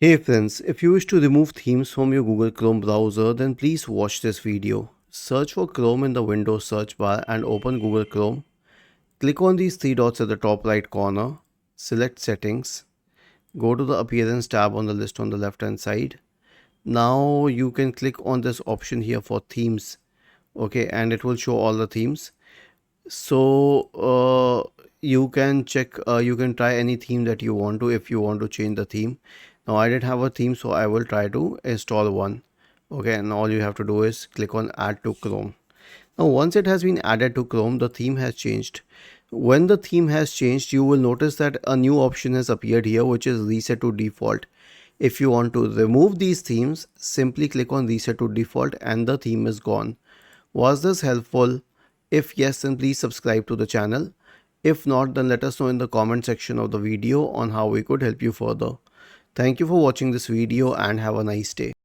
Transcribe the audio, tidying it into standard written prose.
Hey friends, if you wish to remove themes from your Google Chrome browser, then please watch this video. Search for Chrome in the Windows search bar and open Google Chrome. Click on these three dots at the top right corner. Select Settings. Go to the Appearance tab on the list on the left hand side. Now you can click on this option here for themes. Okay, and it will show all the themes. So you can check, you can try any theme that you want to if you want to change the theme. Now I didn't have a theme, so I will try to install one. Okay, and all you have to do is click on add to Chrome. Now once it has been added to Chrome, the theme has changed. When the theme has changed, you will notice that a new option has appeared here, which is reset to default. If you want to remove these themes, simply click on reset to default and the theme is gone. Was this helpful? If yes, then please subscribe to the channel. If not, then let us know in the comment section of the video on how we could help you further. Thank you for watching this video and have a nice day.